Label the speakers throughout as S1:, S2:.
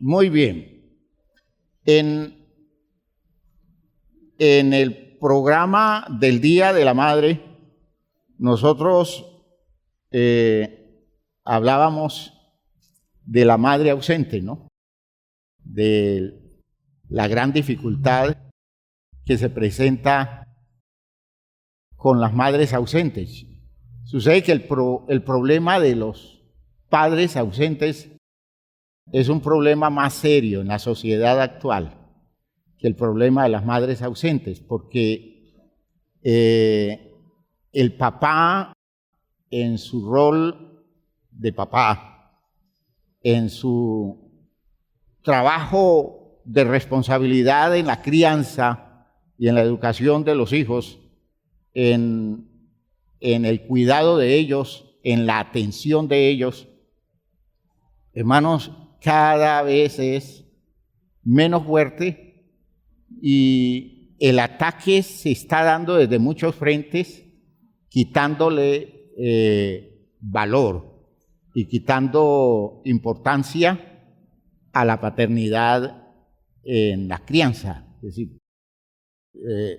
S1: Muy bien. En el programa del Día de la Madre, nosotros hablábamos de la madre ausente, ¿no? De la gran dificultad que se presenta con las madres ausentes. Sucede que el problema de los padres ausentes es un problema más serio en la sociedad actual que el problema de las madres ausentes, porque el papá, en su rol de papá, en su trabajo de responsabilidad en la crianza y en la educación de los hijos, en el cuidado de ellos, en la atención de ellos, hermanos, cada vez es menos fuerte y el ataque se está dando desde muchos frentes, quitándole valor y quitando importancia a la paternidad en la crianza. Es decir,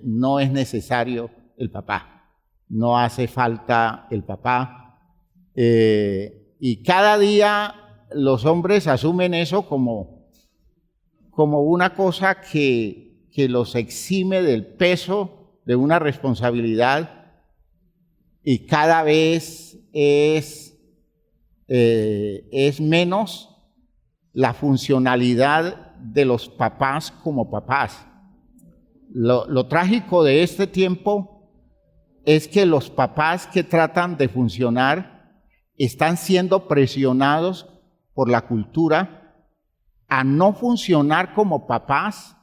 S1: no es necesario el papá, no hace falta el papá. Y cada día los hombres asumen eso como una cosa que los exime del peso de una responsabilidad, y cada vez es menos la funcionalidad de los papás como papás. Lo trágico de este tiempo es que los papás que tratan de funcionar están siendo presionados por la cultura a no funcionar como papás,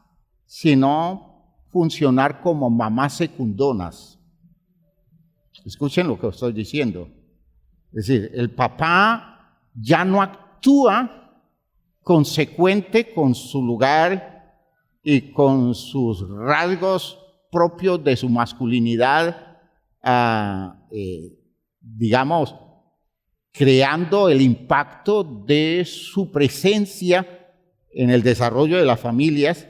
S1: sino funcionar como mamás secundonas. Escuchen lo que estoy diciendo. Es decir, el papá ya no actúa consecuente con su lugar y con sus rasgos propios de su masculinidad, digamos, creando el impacto de su presencia en el desarrollo de las familias,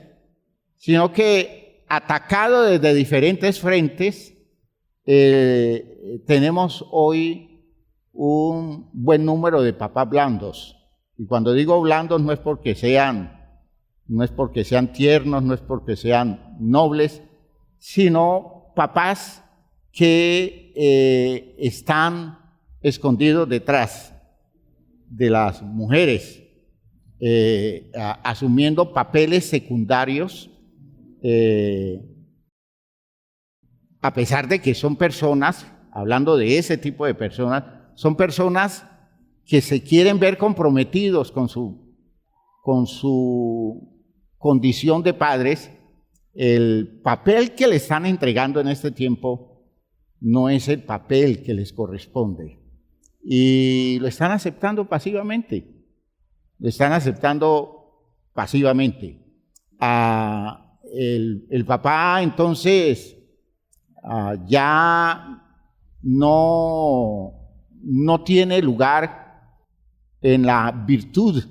S1: sino que atacado desde diferentes frentes, tenemos hoy un buen número de papás blandos. Y cuando digo blandos no es porque sean tiernos, no es porque sean nobles, sino papás que están escondidos detrás de las mujeres, asumiendo papeles secundarios, a pesar de que son personas, hablando de ese tipo de personas, son personas que se quieren ver comprometidos con su condición de padres. El papel que le están entregando en este tiempo no es el papel que les corresponde, y lo están aceptando pasivamente. El papá entonces ya no tiene lugar en la virtud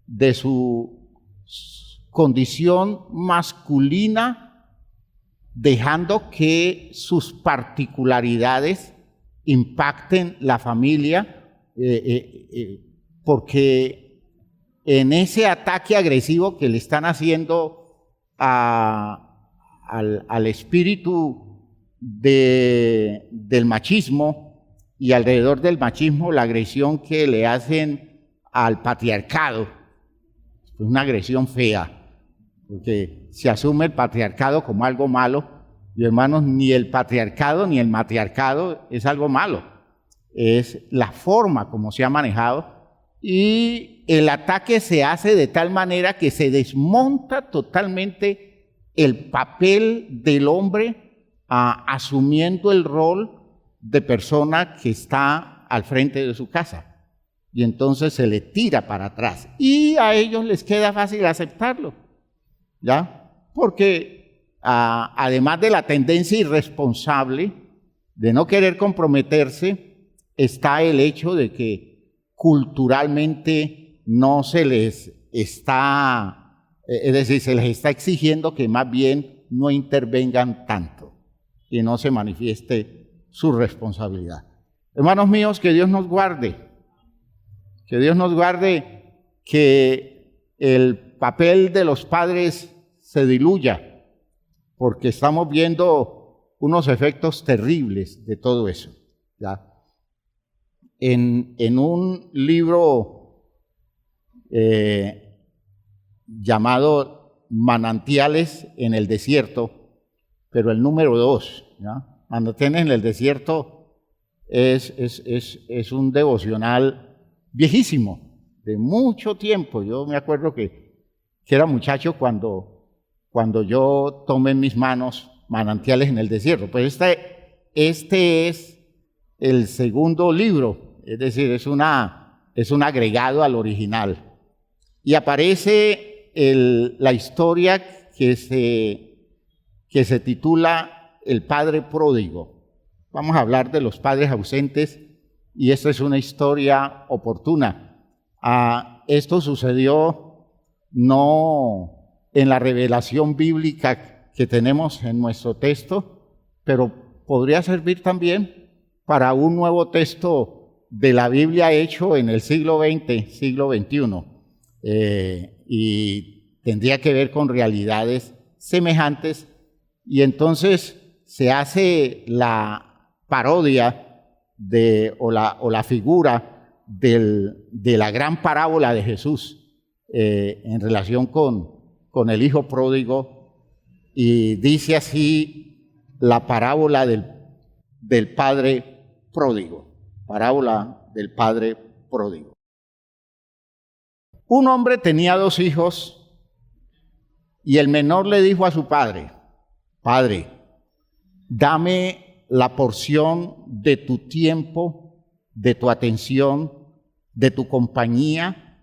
S1: de su condición masculina, dejando que sus particularidades impacten la familia, porque en ese ataque agresivo que le están haciendo al espíritu del machismo, y alrededor del machismo la agresión que le hacen al patriarcado, es una agresión fea, porque se asume el patriarcado como algo malo. Y hermanos, ni el patriarcado ni el matriarcado es algo malo, es la forma como se ha manejado, y el ataque se hace de tal manera que se desmonta totalmente el papel del hombre, asumiendo el rol de persona que está al frente de su casa, y entonces se le tira para atrás, y a ellos les queda fácil aceptarlo, ¿ya? Porque además de la tendencia irresponsable de no querer comprometerse, está el hecho de que culturalmente no se les es decir, se les está exigiendo que más bien no intervengan tanto y no se manifieste su responsabilidad. Hermanos míos, que Dios nos guarde, que el papel de los padres se diluya, porque estamos viendo unos efectos terribles de todo eso, ¿ya? En un libro llamado Manantiales en el Desierto, pero el número 2, ¿ya? Manantiales en el Desierto es un devocional viejísimo, de mucho tiempo. Yo me acuerdo que era muchacho cuando yo tomé en mis manos Manantiales en el Desierto. Pues este es el segundo libro, es decir, es un agregado al original. Y aparece la historia que se titula El Padre Pródigo. Vamos a hablar de los padres ausentes y esta es una historia oportuna. Esto sucedió no en la revelación bíblica que tenemos en nuestro texto, pero podría servir también para un nuevo texto de la Biblia hecho en el siglo XX, siglo XXI, y tendría que ver con realidades semejantes, y entonces se hace la parodia o la figura de la gran parábola de Jesús en relación con el hijo pródigo, y dice así la parábola del padre pródigo, parábola del padre pródigo. Un hombre tenía 2 hijos y el menor le dijo a su padre: Padre, dame la porción de tu tiempo, de tu atención, de tu compañía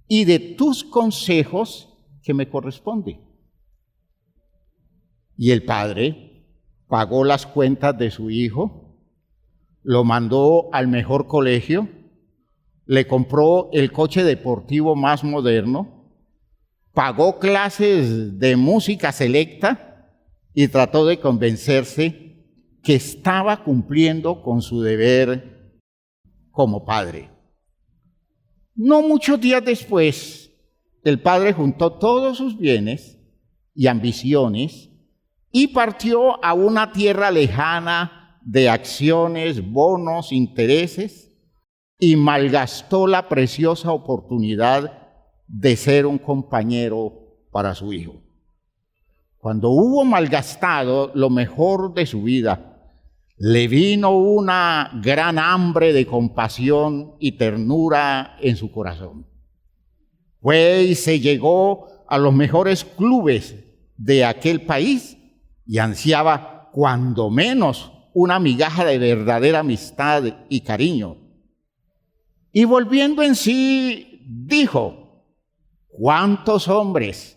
S1: y de tus consejos que me corresponde. Y el padre pagó las cuentas de su hijo, lo mandó al mejor colegio, le compró el coche deportivo más moderno, pagó clases de música selecta y trató de convencerse que estaba cumpliendo con su deber como padre. No muchos días después, el padre juntó todos sus bienes y ambiciones y partió a una tierra lejana de acciones, bonos, intereses, y malgastó la preciosa oportunidad de ser un compañero para su hijo. Cuando hubo malgastado lo mejor de su vida, le vino una gran hambre de compasión y ternura en su corazón. Fue y se llegó a los mejores clubes de aquel país y ansiaba cuando menos una migaja de verdadera amistad y cariño. Y volviendo en sí, dijo: ¿cuántos hombres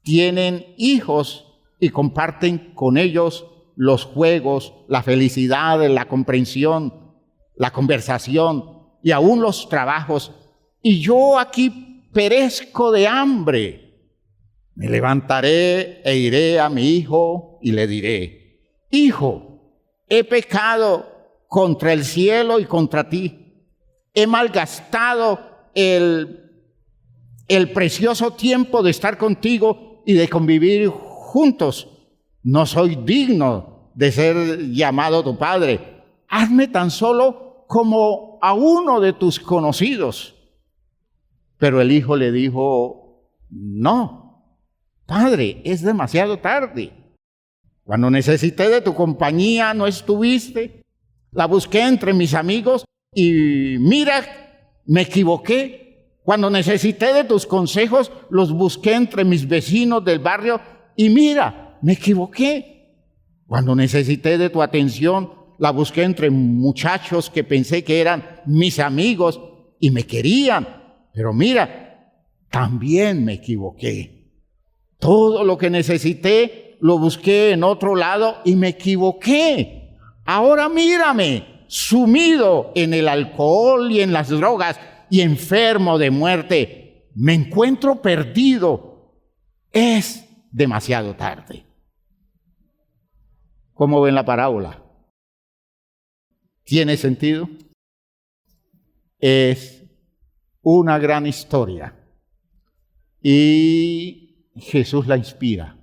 S1: tienen hijos y comparten con ellos los juegos, la felicidad, la comprensión, la conversación y aún los trabajos? Y yo aquí perezco de hambre. Me levantaré e iré a mi hijo y le diré: Hijo, he pecado contra el cielo y contra ti. He malgastado el precioso tiempo de estar contigo y de convivir juntos. No soy digno de ser llamado tu padre. Hazme tan solo como a uno de tus conocidos. Pero el hijo le dijo: no, padre, es demasiado tarde. Cuando necesité de tu compañía no estuviste. La busqué entre mis amigos y mira, me equivoqué. Cuando necesité de tus consejos los busqué entre mis vecinos del barrio y mira, me equivoqué. Cuando necesité de tu atención la busqué entre muchachos que pensé que eran mis amigos y me querían. Pero mira, también me equivoqué. Todo lo que necesité lo busqué en otro lado y me equivoqué. Ahora mírame, sumido en el alcohol y en las drogas y enfermo de muerte. me encuentro perdido, es demasiado tarde. ¿Cómo ven la parábola? ¿Tiene sentido? Es una gran historia y Jesús la inspira.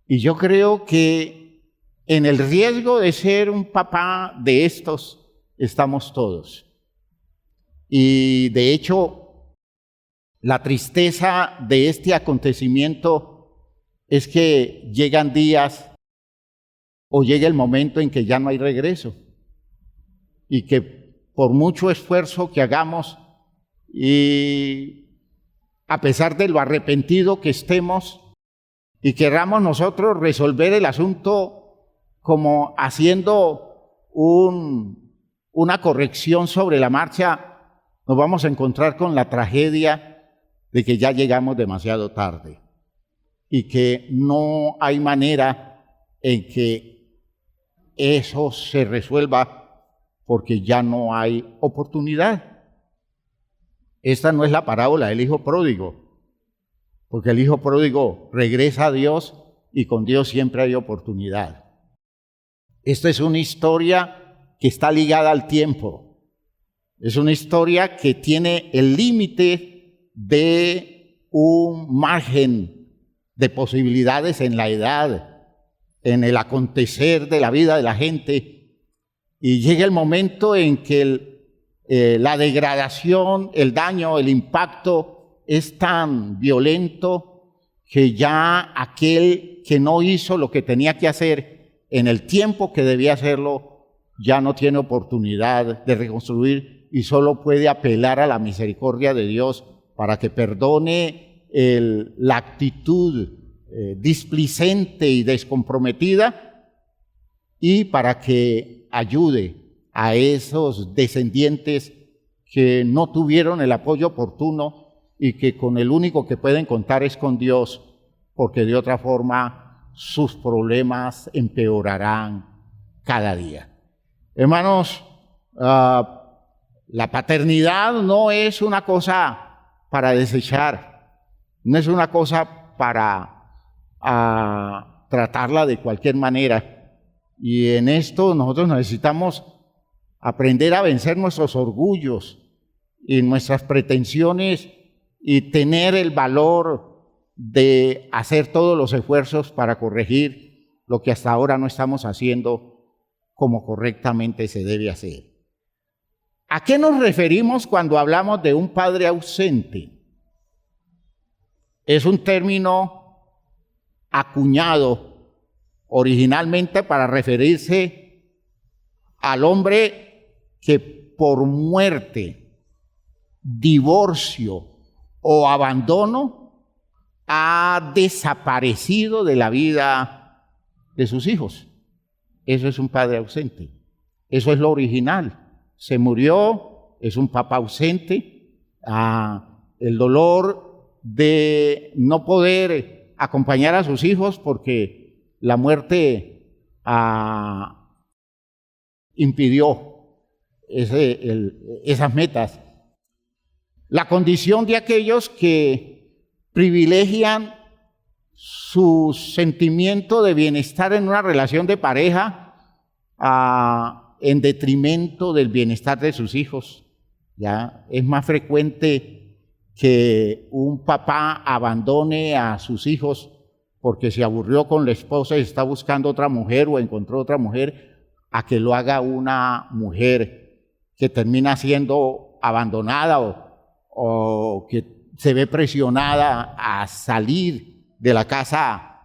S1: Y yo creo que en el riesgo de ser un papá de estos estamos todos. Y de hecho, la tristeza de este acontecimiento es que llegan días o llega el momento en que ya no hay regreso y que por mucho esfuerzo que hagamos y a pesar de lo arrepentido que estemos y querramos nosotros resolver el asunto como haciendo una corrección sobre la marcha, nos vamos a encontrar con la tragedia de que ya llegamos demasiado tarde y que no hay manera en que eso se resuelva porque ya no hay oportunidad. Esta no es la parábola del hijo pródigo, porque el hijo pródigo regresa a Dios y con Dios siempre hay oportunidad. Esta es una historia que está ligada al tiempo. Es una historia que tiene el límite de un margen de posibilidades en la edad, en el acontecer de la vida de la gente. Y llega el momento en que la degradación, el daño, el impacto es tan violento que ya aquel que no hizo lo que tenía que hacer en el tiempo que debía hacerlo, ya no tiene oportunidad de reconstruir y solo puede apelar a la misericordia de Dios para que perdone la actitud displicente y descomprometida y para que ayude a esos descendientes que no tuvieron el apoyo oportuno y que con el único que pueden contar es con Dios, porque de otra forma sus problemas empeorarán cada día. Hermanos, la paternidad no es una cosa para desechar, no es una cosa para tratarla de cualquier manera. Y en esto nosotros necesitamos aprender a vencer nuestros orgullos y nuestras pretensiones y tener el valor de hacer todos los esfuerzos para corregir lo que hasta ahora no estamos haciendo como correctamente se debe hacer. ¿A qué nos referimos cuando hablamos de un padre ausente? Es un término acuñado originalmente para referirse al hombre que por muerte, divorcio o abandono ha desaparecido de la vida de sus hijos. Eso es un padre ausente. Eso es lo original. Se murió, es un papá ausente. El dolor de no poder acompañar a sus hijos porque la muerte impidió esas metas. La condición de aquellos que privilegian su sentimiento de bienestar en una relación de pareja en detrimento del bienestar de sus hijos. Ya es más frecuente que un papá abandone a sus hijos porque se aburrió con la esposa y está buscando otra mujer o encontró otra mujer, a que lo haga una mujer que termina siendo abandonada o que se ve presionada a salir de la casa,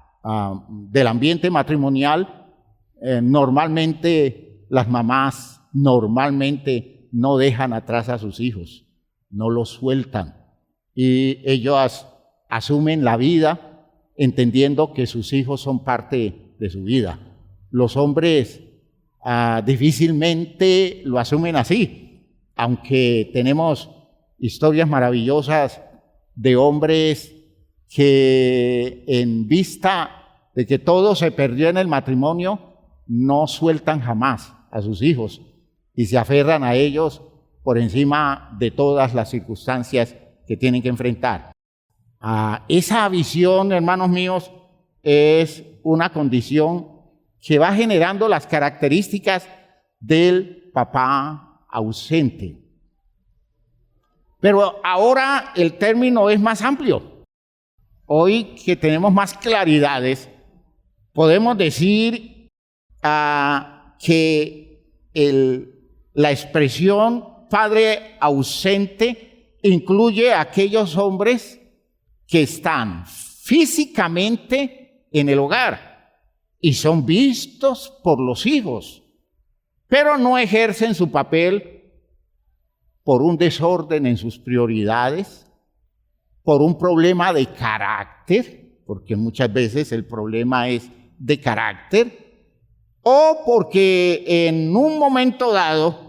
S1: del ambiente matrimonial. Normalmente las mamás no dejan atrás a sus hijos, no los sueltan y ellos asumen la vida entendiendo que sus hijos son parte de su vida. Los hombres difícilmente lo asumen así, aunque tenemos historias maravillosas de hombres que en vista de que todo se perdió en el matrimonio, no sueltan jamás a sus hijos y se aferran a ellos por encima de todas las circunstancias que tienen que enfrentar. Esa visión, hermanos míos, es una condición que va generando las características del papá ausente. Pero ahora el término es más amplio. Hoy que tenemos más claridades, podemos decir que la expresión padre ausente incluye a aquellos hombres que están físicamente en el hogar y son vistos por los hijos, pero no ejercen su papel por un desorden en sus prioridades, por un problema de carácter, porque muchas veces el problema es de carácter, o porque en un momento dado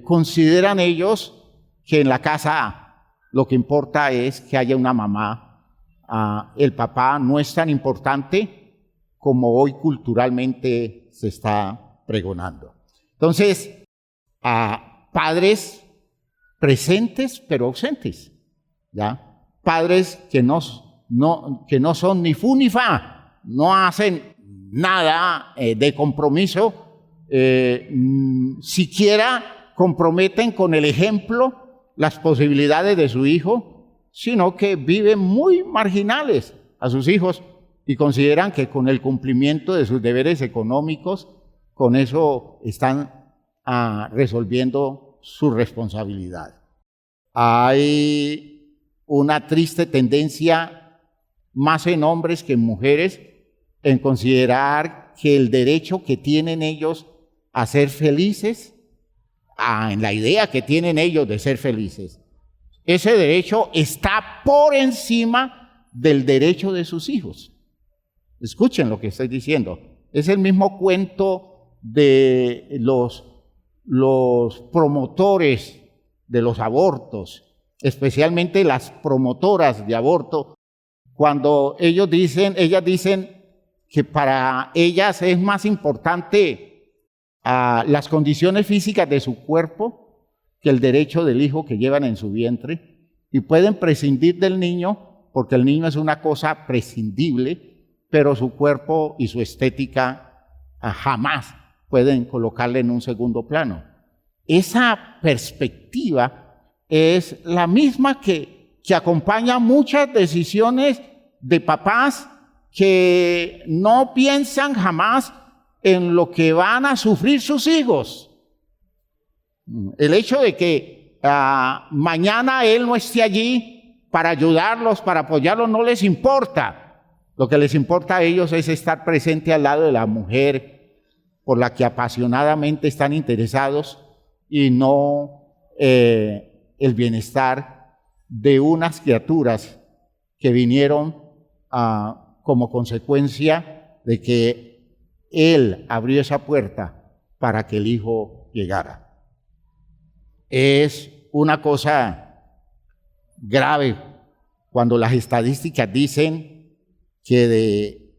S1: consideran ellos que en la casa lo que importa es que haya una mamá. El papá no es tan importante como hoy culturalmente se está pregonando. Entonces, padres presentes pero ausentes, ¿ya? Padres que no son ni fu ni fa, no hacen nada de compromiso, siquiera comprometen con el ejemplo las posibilidades de su hijo, sino que viven muy marginales a sus hijos y consideran que con el cumplimiento de sus deberes económicos, con eso están resolviendo su responsabilidad. Hay una triste tendencia, más en hombres que en mujeres, en considerar que el derecho que tienen ellos a ser felices, en la idea que tienen ellos de ser felices, ese derecho está por encima del derecho de sus hijos. Escuchen lo que estoy diciendo. Es el mismo cuento de los promotores de los abortos, especialmente las promotoras de aborto, cuando ellas dicen que para ellas es más importante las condiciones físicas de su cuerpo que el derecho del hijo que llevan en su vientre, y pueden prescindir del niño porque el niño es una cosa prescindible, pero su cuerpo y su estética jamás pueden colocarle en un segundo plano. Esa perspectiva es la misma que acompaña muchas decisiones de papás que no piensan jamás en lo que van a sufrir sus hijos. El hecho de que mañana él no esté allí para ayudarlos, para apoyarlos, no les importa. Lo que les importa a ellos es estar presente al lado de la mujer por la que apasionadamente están interesados, y no el bienestar de unas criaturas que vinieron como consecuencia de que él abrió esa puerta para que el hijo llegara. Es una cosa grave cuando las estadísticas dicen que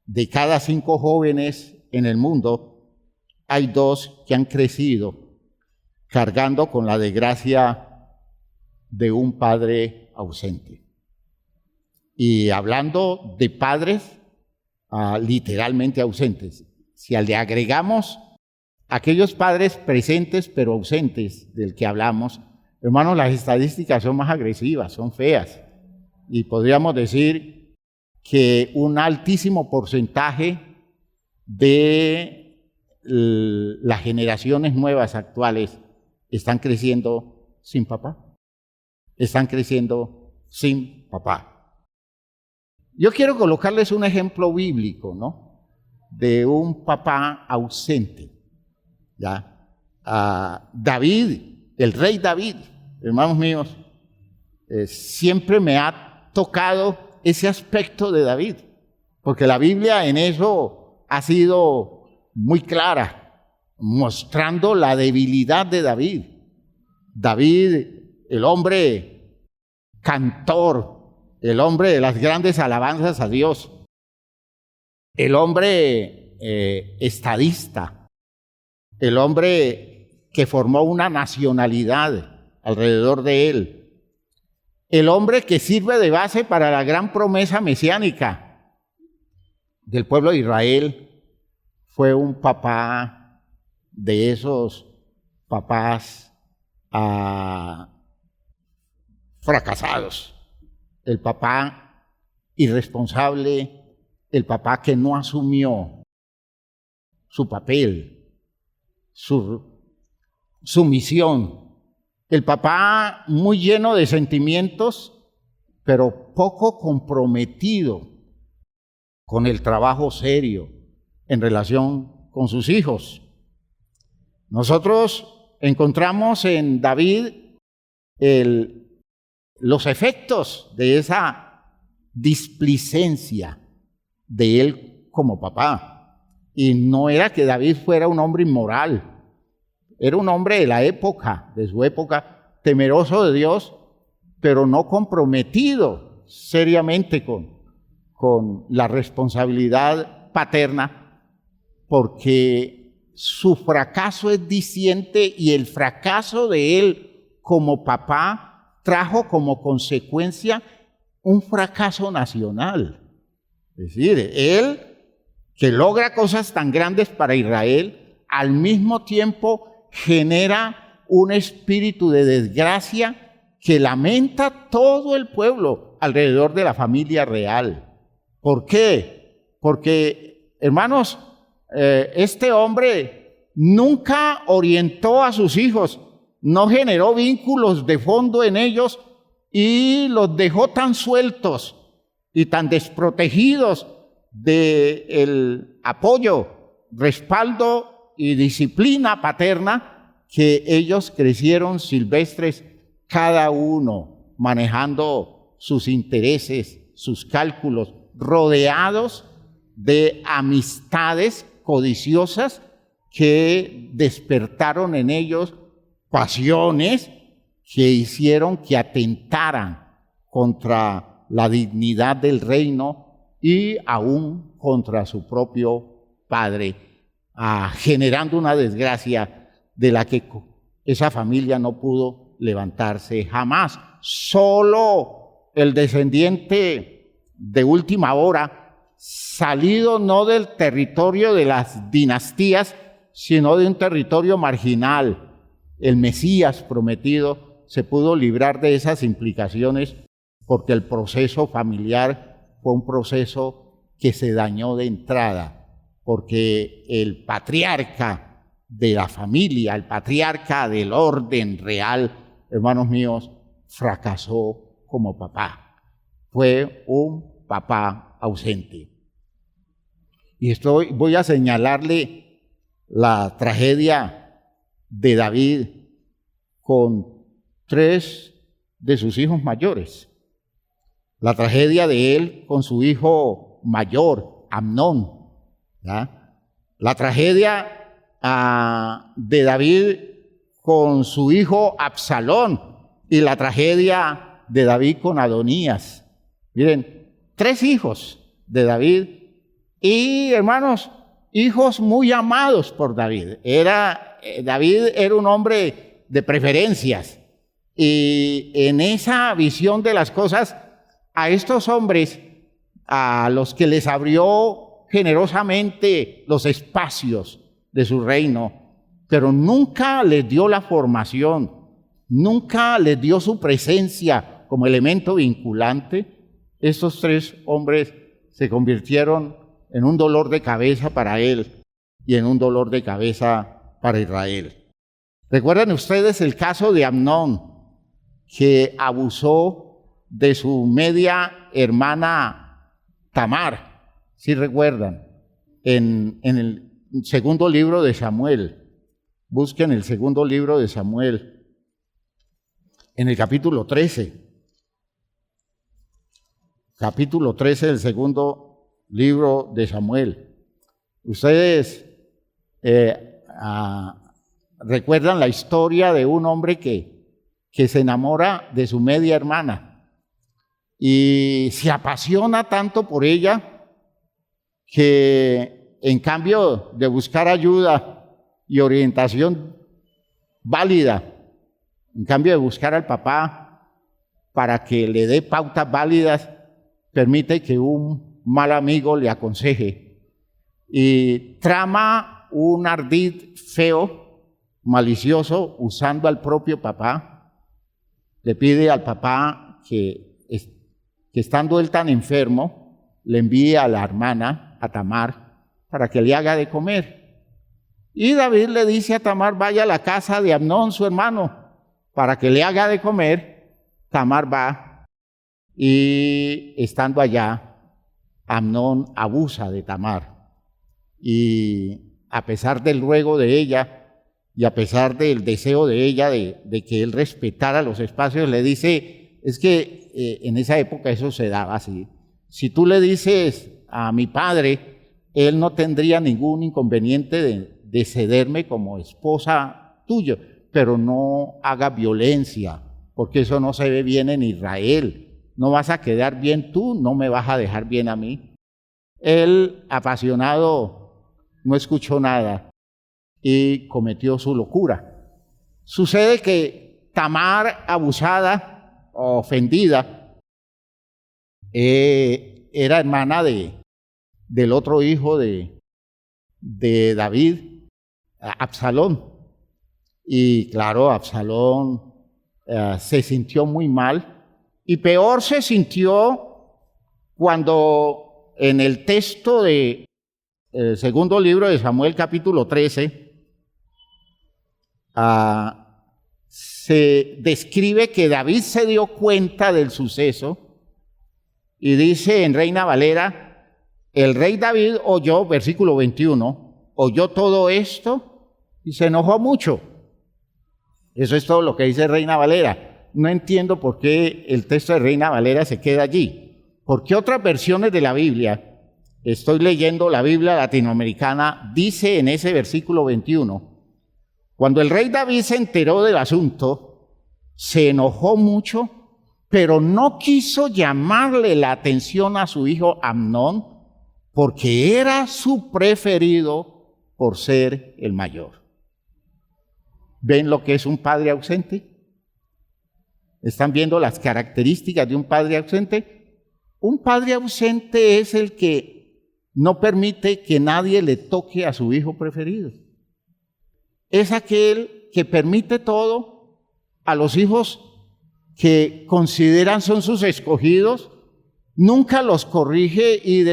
S1: de cada 5 jóvenes en el mundo hay 2 que han crecido cargando con la desgracia de un padre ausente. Y hablando de padres literalmente ausentes, si le agregamos aquellos padres presentes pero ausentes del que hablamos, hermanos, las estadísticas son más agresivas, son feas. Y podríamos decir que un altísimo porcentaje de las generaciones nuevas actuales están creciendo sin papá. Están creciendo sin papá. Yo quiero colocarles un ejemplo bíblico, ¿no? De un papá ausente. ¿Ya? David, el rey David, hermanos míos, siempre me ha tocado ese aspecto de David, porque la Biblia en eso ha sido muy clara, mostrando la debilidad de David. David, el hombre cantor, el hombre de las grandes alabanzas a Dios, el hombre estadista, el hombre que formó una nacionalidad alrededor de él, el hombre que sirve de base para la gran promesa mesiánica del pueblo de Israel, fue un papá de esos papás fracasados, el papá irresponsable, el papá que no asumió su papel, su misión, el papá muy lleno de sentimientos, pero poco comprometido con el trabajo serio en relación con sus hijos. Nosotros encontramos en David los efectos de esa displicencia de él como papá. Y no era que David fuera un hombre inmoral, era un hombre de la época, de su época, temeroso de Dios, pero no comprometido seriamente con la responsabilidad paterna, porque su fracaso es diciente y el fracaso de él como papá trajo como consecuencia un fracaso nacional. Es decir, él que logra cosas tan grandes para Israel, al mismo tiempo genera un espíritu de desgracia que lamenta todo el pueblo alrededor de la familia real. ¿Por qué? Porque, hermanos, este hombre nunca orientó a sus hijos, no generó vínculos de fondo en ellos y los dejó tan sueltos y tan desprotegidos del apoyo, respaldo y disciplina paterna, que ellos crecieron silvestres, cada uno manejando sus intereses, sus cálculos, rodeados de amistades codiciosas que despertaron en ellos pasiones que hicieron que atentaran contra la dignidad del reino y aún contra su propio padre, generando una desgracia de la que esa familia no pudo levantarse jamás. Solo el descendiente de última hora, salido no del territorio de las dinastías, sino de un territorio marginal, el Mesías prometido, se pudo librar de esas implicaciones, porque el proceso familiar fue un proceso que se dañó de entrada, porque el patriarca de la familia, el patriarca del orden real, hermanos míos, fracasó como papá. Fue un papá ausente. Y voy a señalarle la tragedia de David con 3 de sus hijos mayores. La tragedia de él con su hijo mayor, Amnón, ¿ya? La tragedia de David con su hijo Absalón y la tragedia de David con Adonías. Miren, 3 hijos de David y, hermanos, hijos muy amados por David. David era un hombre de preferencias, y en esa visión de las cosas, a estos hombres, a los que les abrió generosamente los espacios de su reino, pero nunca les dio la formación, nunca les dio su presencia como elemento vinculante, estos 3 hombres se convirtieron en un dolor de cabeza para él y en un dolor de cabeza para Israel. ¿Recuerdan ustedes el caso de Amnón, que abusó de su media hermana Tamar? ¿Sí recuerdan? En el segundo libro de Samuel. Busquen el segundo libro de Samuel, en el capítulo 13. Capítulo 13 del segundo libro de Samuel. Ustedes recuerdan la historia de un hombre que se enamora de su media hermana y se apasiona tanto por ella que, en cambio de buscar ayuda y orientación válida, en cambio de buscar al papá, para que le dé pautas válidas, permite que un mal amigo le aconseje y trama un ardid feo, malicioso, usando al propio papá. Le pide al papá que estando él tan enfermo, le envíe a la hermana, a Tamar, para que le haga de comer. Y David le dice a Tamar, vaya a la casa de Amnón, su hermano, para que le haga de comer. Tamar va y estando allá, Amnón abusa de Tamar. Y a pesar del ruego de ella y a pesar del deseo de ella de que él respetara los espacios, le dice, es que en esa época eso se daba así. Si tú le dices a mi padre, él no tendría ningún inconveniente de cederme como esposa tuya, pero no haga violencia, porque eso no se ve bien en Israel. No vas a quedar bien tú, no me vas a dejar bien a mí. Él, apasionado, no escuchó nada y cometió su locura. Sucede que Tamar, abusada, ofendida, era hermana del otro hijo de David, Absalón. Y claro, Absalón se sintió muy mal y peor se sintió cuando en el texto del segundo libro de Samuel, capítulo 13, se describe que David se dio cuenta del suceso y dice en Reina Valera, el rey David oyó, versículo 21, oyó todo esto y se enojó mucho. Eso es todo lo que dice Reina Valera. No entiendo por qué el texto de Reina Valera se queda allí. Porque otras versiones de la Biblia, estoy leyendo la Biblia latinoamericana, dice en ese versículo 21, cuando el rey David se enteró del asunto, se enojó mucho, pero no quiso llamarle la atención a su hijo Amnón, porque era su preferido por ser el mayor. ¿Ven lo que es un padre ausente? ¿Están viendo las características de un padre ausente? Un padre ausente es el que no permite que nadie le toque a su hijo preferido. Es aquel que permite todo a los hijos que consideran son sus escogidos, nunca los corrige y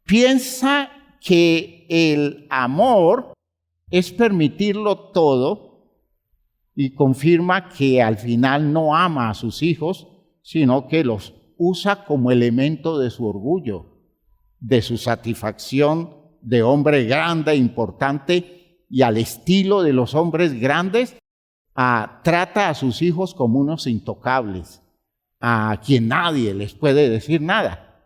S1: piensa que el amor es permitirlo todo y confirma que al final no ama a sus hijos, sino que los usa como elemento de su orgullo, de su satisfacción de hombre grande, importante, y al estilo de los hombres grandes, trata a sus hijos como unos intocables, a quien nadie les puede decir nada.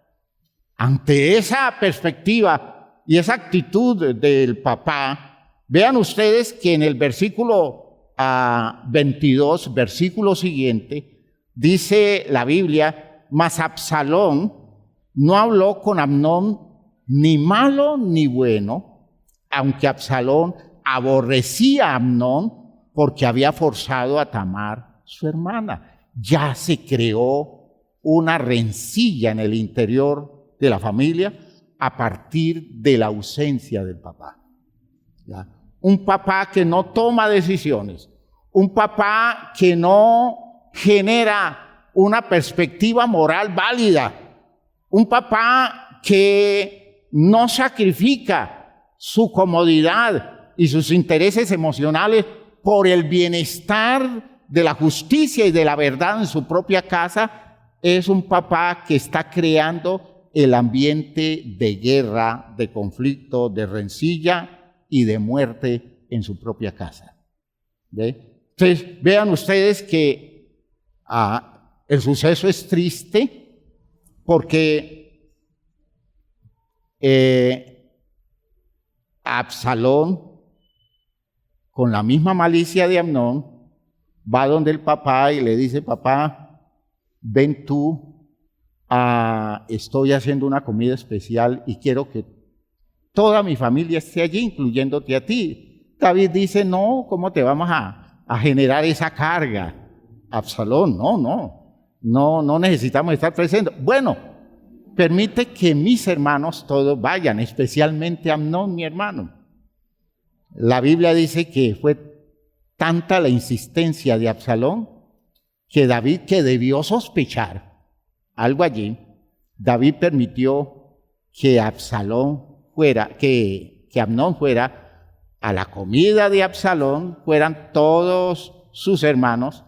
S1: Ante esa perspectiva y esa actitud del papá, vean ustedes que en el versículo 22, versículo siguiente, dice la Biblia, mas Absalón no habló con Amnón ni malo ni bueno, aunque Absalón aborrecía a Amnón porque había forzado a Tamar, su hermana. Ya se creó una rencilla en el interior de la familia a partir de la ausencia del papá. ¿Ya? Un papá que no toma decisiones, un papá que no genera una perspectiva moral válida, un papá que no sacrifica su comodidad y sus intereses emocionales por el bienestar de la justicia y de la verdad en su propia casa, es un papá que está creando el ambiente de guerra, de conflicto, de rencilla y de muerte en su propia casa. ¿Ve? Entonces, vean ustedes que el suceso es triste porque Absalón, con la misma malicia de Amnón, va donde el papá y le dice, papá, ven tú, estoy haciendo una comida especial y quiero que toda mi familia esté allí, incluyéndote a ti. David dice, no, ¿cómo te vamos a generar esa carga? Absalón, no necesitamos estar presentes. Bueno, permite que mis hermanos todos vayan, especialmente Amnón, mi hermano. La Biblia dice que fue tanta la insistencia de Absalón que David, que debió sospechar algo allí, David permitió que Absalón fuera, que Amnón fuera a la comida de Absalón, fueran todos sus hermanos,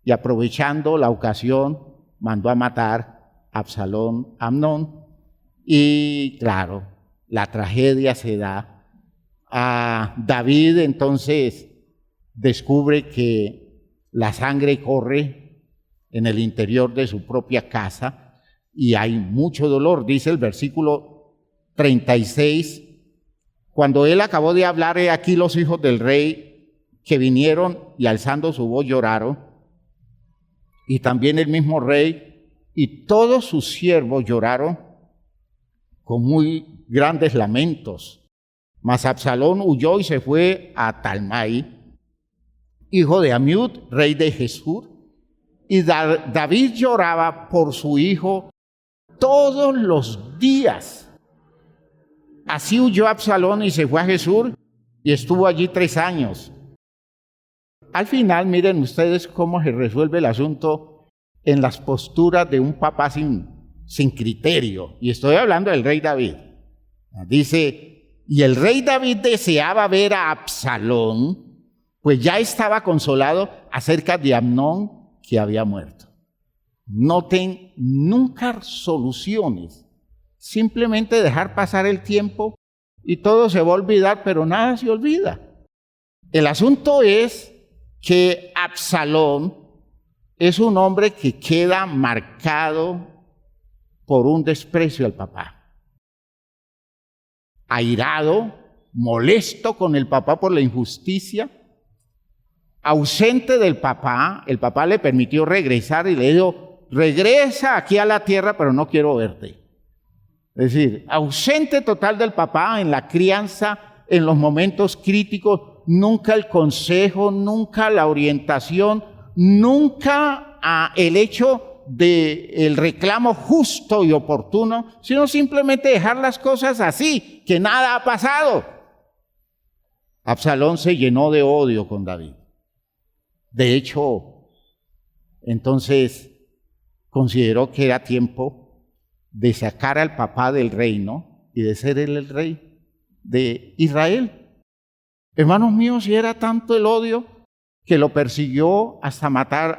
S1: y aprovechando la ocasión mandó a matar a Absalón, a Amnón, y claro, la tragedia se da. David entonces descubre que la sangre corre en el interior de su propia casa y hay mucho dolor. Dice el versículo 36, cuando él acabó de hablar, he aquí los hijos del rey que vinieron y alzando su voz lloraron, y también el mismo rey y todos sus siervos lloraron con muy grandes lamentos. Mas Absalón huyó y se fue a Talmai, hijo de Amiud, rey de Gesur, y David lloraba por su hijo todos los días. Así huyó Absalón y se fue a Gesur y estuvo allí 3 años. Al final, miren ustedes cómo se resuelve el asunto en las posturas de un papá sin criterio. Y estoy hablando del rey David. Dice, y el rey David deseaba ver a Absalón, pues ya estaba consolado acerca de Amnón, que había muerto. Noten, nunca soluciones, simplemente dejar pasar el tiempo y todo se va a olvidar, pero nada se olvida. El asunto es que Absalón es un hombre que queda marcado por un desprecio al papá. Airado, molesto con el papá por la injusticia, ausente del papá, el papá le permitió regresar y le dijo, regresa aquí a la tierra, pero no quiero verte. Es decir, ausente total del papá en la crianza, en los momentos críticos, nunca el consejo, nunca la orientación, nunca el hecho del reclamo justo y oportuno, sino simplemente dejar las cosas así, que nada ha pasado. Absalón se llenó de odio con David. De hecho, entonces consideró que era tiempo de sacar al papá del reino y de ser él el rey de Israel. Hermanos míos, si era tanto el odio que lo persiguió hasta matar,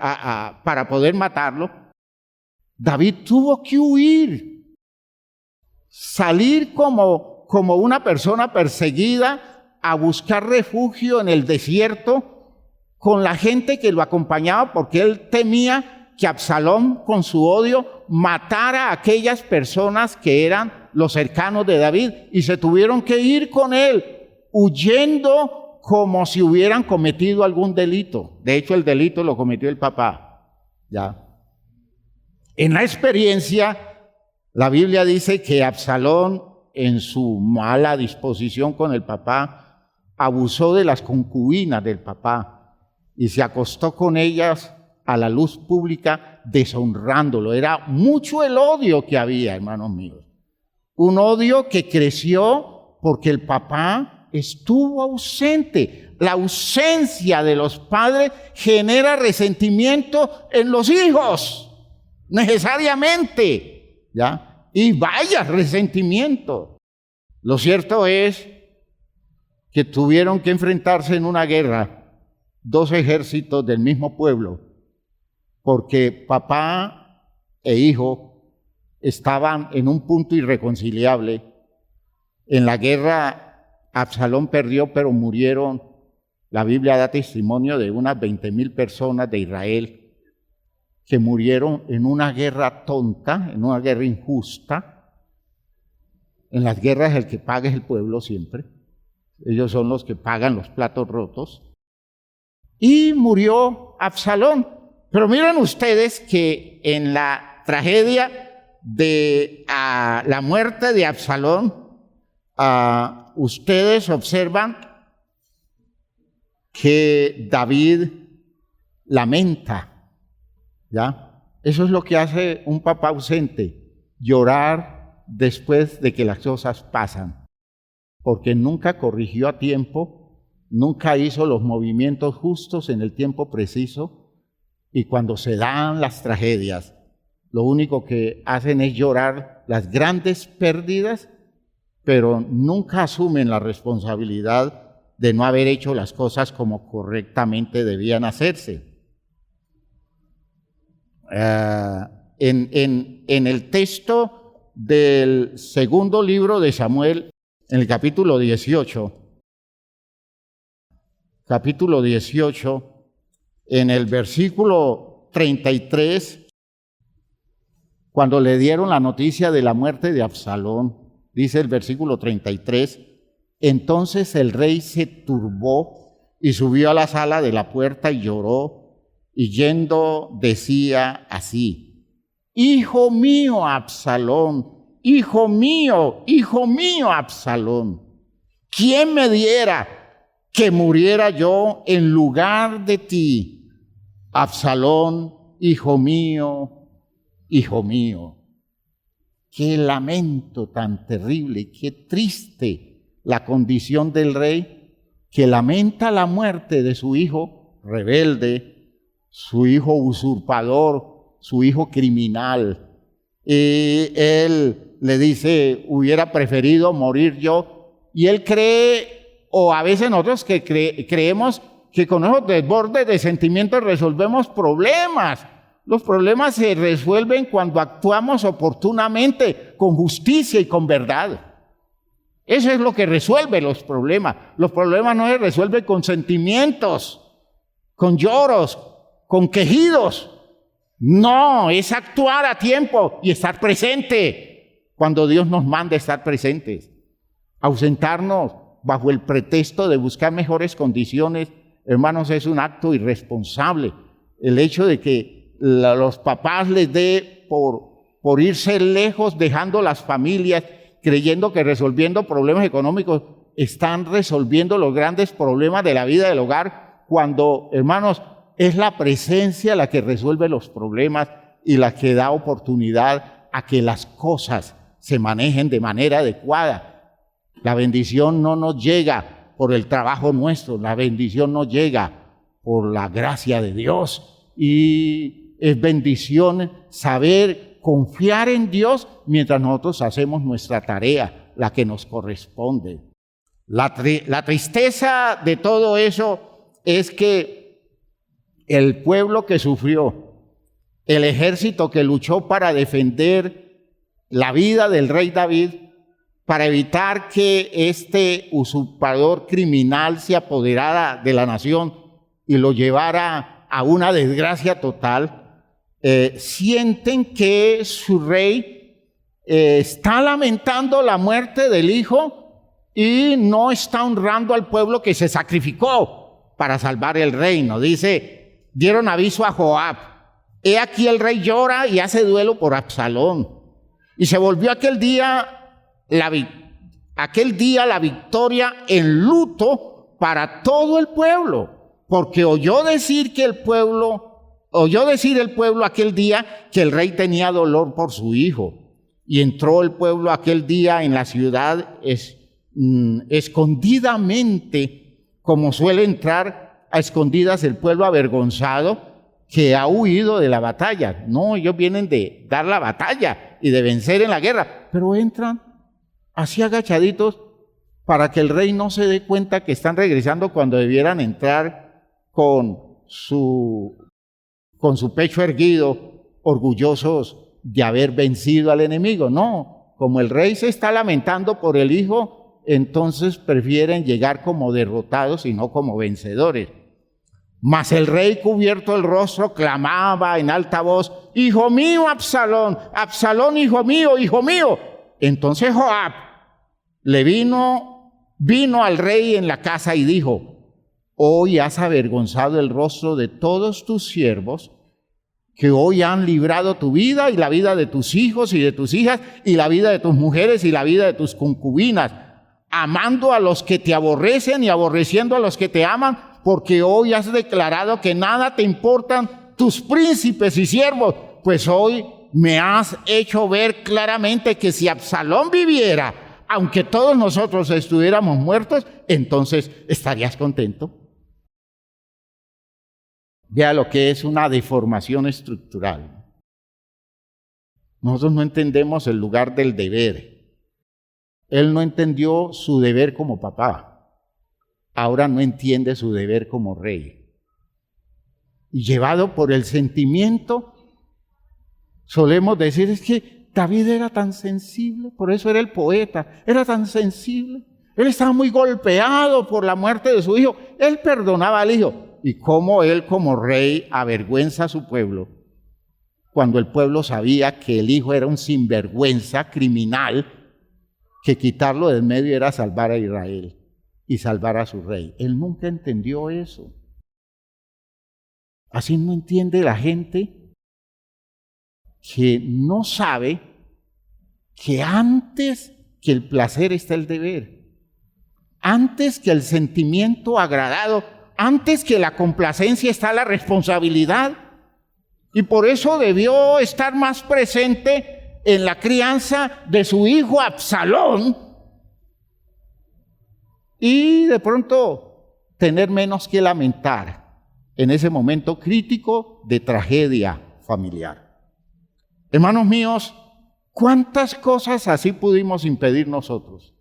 S1: para poder matarlo, David tuvo que huir, salir como una persona perseguida a buscar refugio en el desierto con la gente que lo acompañaba, porque él temía que Absalón, con su odio, matara a aquellas personas que eran los cercanos de David, y se tuvieron que ir con él, huyendo como si hubieran cometido algún delito. De hecho, el delito lo cometió el papá. ¿Ya? En la experiencia, la Biblia dice que Absalón, en su mala disposición con el papá, abusó de las concubinas del papá y se acostó con ellas a la luz pública, deshonrándolo. Era mucho el odio que había, hermanos míos. Un odio que creció porque el papá estuvo ausente. La ausencia de los padres genera resentimiento en los hijos, necesariamente, ¿ya? Y vaya resentimiento. Lo cierto es que tuvieron que enfrentarse en una guerra 2 ejércitos del mismo pueblo, porque papá e hijo estaban en un punto irreconciliable. En la guerra Absalón perdió, pero murieron, la Biblia da testimonio de unas 20,000 personas de Israel que murieron en una guerra tonta, en una guerra injusta. En las guerras el que paga es el pueblo siempre. Ellos son los que pagan los platos rotos. Y murió Absalón. Pero miren ustedes que en la tragedia de la muerte de Absalón, ustedes observan que David lamenta ¿ya? Eso es lo que hace un papá ausente, llorar después de que las cosas pasan, porque nunca corrigió a tiempo, nunca hizo los movimientos justos en el tiempo preciso, y cuando se dan las tragedias, lo único que hacen es llorar las grandes pérdidas, pero nunca asumen la responsabilidad de no haber hecho las cosas como correctamente debían hacerse. En el texto del segundo libro de Samuel, en el capítulo 18, en el versículo 33, cuando le dieron la noticia de la muerte de Absalón, dice el versículo 33, entonces el rey se turbó y subió a la sala de la puerta y lloró, y yendo decía así: hijo mío Absalón, hijo mío Absalón, ¿quién me diera que muriera yo en lugar de ti? Absalón, hijo mío, hijo mío. Qué lamento tan terrible, qué triste la condición del rey, que lamenta la muerte de su hijo rebelde, su hijo usurpador, su hijo criminal. Y él le dice: hubiera preferido morir yo. Y él cree, o a veces nosotros que creemos que con esos desbordes de sentimientos resolvemos problemas. Los problemas se resuelven cuando actuamos oportunamente, con justicia y con verdad. Eso es lo que resuelve los problemas. Los problemas no se resuelven con sentimientos, con lloros, con quejidos. No, es actuar a tiempo y estar presente cuando Dios nos manda estar presentes. Ausentarnos bajo el pretexto de buscar mejores condiciones, hermanos, es un acto irresponsable. El hecho de que los papás les dé por irse lejos, dejando las familias, creyendo que resolviendo problemas económicos están resolviendo los grandes problemas de la vida del hogar, cuando, hermanos, es la presencia la que resuelve los problemas y la que da oportunidad a que las cosas se manejen de manera adecuada. La bendición no nos llega por el trabajo nuestro, la bendición nos llega por la gracia de Dios, y es bendición saber confiar en Dios mientras nosotros hacemos nuestra tarea, la que nos corresponde. La tristeza de todo eso es que el pueblo que sufrió, el ejército que luchó para defender la vida del rey David, para evitar que este usurpador criminal se apoderara de la nación y lo llevara a una desgracia total, sienten que su rey está lamentando la muerte del hijo y no está honrando al pueblo que se sacrificó para salvar el reino. Dice, dieron aviso a Joab: he aquí el rey llora y hace duelo por Absalón. Y se volvió aquel día la victoria en luto para todo el pueblo, porque oyó decir el pueblo aquel día que el rey tenía dolor por su hijo. Y entró el pueblo aquel día en la ciudad escondidamente, como suele entrar a escondidas el pueblo avergonzado que ha huido de la batalla. No, ellos vienen de dar la batalla y de vencer en la guerra, pero entran así agachaditos para que el rey no se dé cuenta que están regresando, cuando debieran entrar con su pecho erguido, orgullosos de haber vencido al enemigo. No, como el rey se está lamentando por el hijo, entonces prefieren llegar como derrotados y no como vencedores. Mas el rey, cubierto el rostro, clamaba en alta voz: hijo mío Absalón, Absalón, hijo mío, hijo mío. Entonces Joab vino al rey en la casa y dijo: hoy has avergonzado el rostro de todos tus siervos, que hoy han librado tu vida y la vida de tus hijos y de tus hijas, y la vida de tus mujeres y la vida de tus concubinas, amando a los que te aborrecen y aborreciendo a los que te aman, porque hoy has declarado que nada te importan tus príncipes y siervos. Pues hoy me has hecho ver claramente que si Absalón viviera, aunque todos nosotros estuviéramos muertos, entonces estarías contento. Vea lo que es una deformación estructural. Nosotros no entendemos el lugar del deber. Él no entendió su deber como papá. Ahora no entiende su deber como rey. Y llevado por el sentimiento, solemos decir, es que David era tan sensible, por eso era el poeta, era tan sensible. Él estaba muy golpeado por la muerte de su hijo. Él perdonaba al hijo. Y cómo él como rey avergüenza a su pueblo, cuando el pueblo sabía que el hijo era un sinvergüenza criminal, que quitarlo del medio era salvar a Israel y salvar a su rey. Él nunca entendió eso. Así no entiende la gente que no sabe que antes que el placer está el deber, antes que el sentimiento agradado, antes que la complacencia está la responsabilidad. Y por eso debió estar más presente en la crianza de su hijo Absalón y de pronto tener menos que lamentar en ese momento crítico de tragedia familiar. Hermanos míos, ¿cuántas cosas así pudimos impedir nosotros?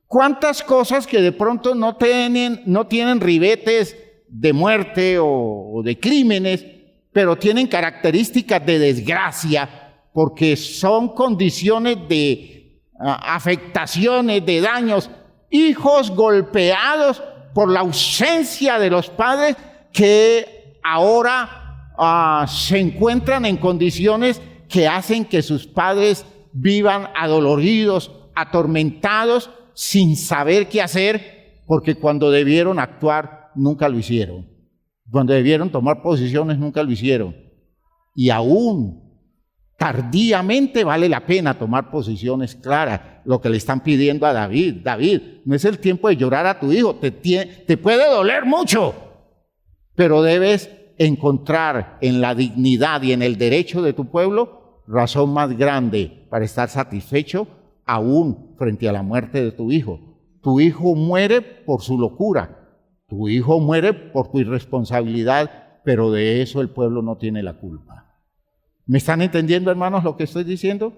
S1: ¿Cuántas cosas que de pronto no tienen ribetes de muerte o de crímenes, pero tienen características de desgracia, porque son condiciones de afectaciones, de daños, hijos golpeados por la ausencia de los padres que ahora se encuentran en condiciones que hacen que sus padres vivan adoloridos, atormentados, sin saber qué hacer, porque cuando debieron actuar nunca lo hicieron. Cuando debieron tomar posiciones nunca lo hicieron. Y aún tardíamente vale la pena tomar posiciones claras. Lo que le están pidiendo a David. David, no es el tiempo de llorar a tu hijo. Te puede doler mucho, pero debes encontrar en la dignidad y en el derecho de tu pueblo razón más grande para estar satisfecho aún frente a la muerte de tu hijo. Tu hijo muere por su locura. Tu hijo muere por tu irresponsabilidad, pero de eso el pueblo no tiene la culpa. ¿Me están entendiendo, hermanos, lo que estoy diciendo?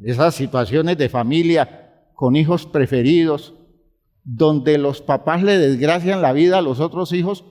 S1: Esas situaciones de familia con hijos preferidos, donde los papás le desgracian la vida a los otros hijos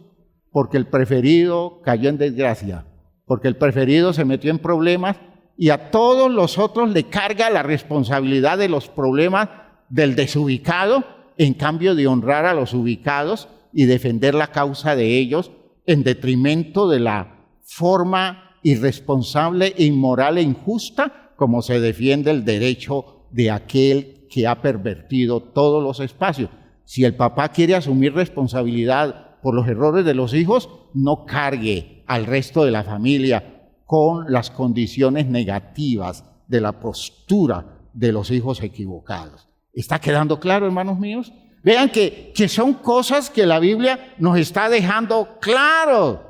S1: porque el preferido cayó en desgracia, porque el preferido se metió en problemas y a todos los otros le carga la responsabilidad de los problemas del desubicado, en cambio de honrar a los ubicados y defender la causa de ellos en detrimento de la forma irresponsable, inmoral e injusta como se defiende el derecho de aquel que ha pervertido todos los espacios. Si el papá quiere asumir responsabilidad por los errores de los hijos, no cargue al resto de la familia con las condiciones negativas de la postura de los hijos equivocados. ¿Está quedando claro, hermanos míos? Vean que son cosas que la Biblia nos está dejando claro.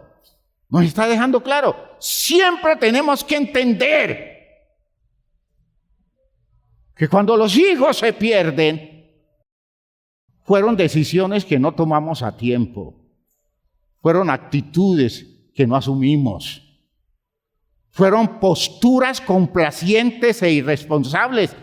S1: Nos está dejando claro. Siempre tenemos que entender que cuando los hijos se pierden, fueron decisiones que no tomamos a tiempo. Fueron actitudes que no asumimos. Fueron posturas complacientes e irresponsables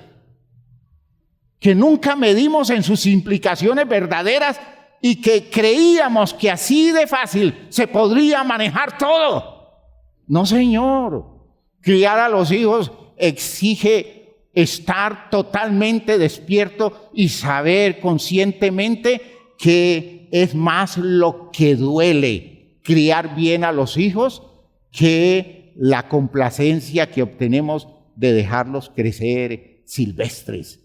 S1: que nunca medimos en sus implicaciones verdaderas y que creíamos que así de fácil se podría manejar todo. No, señor. Criar a los hijos exige estar totalmente despierto y saber conscientemente que es más lo que duele criar bien a los hijos que la complacencia que obtenemos de dejarlos crecer silvestres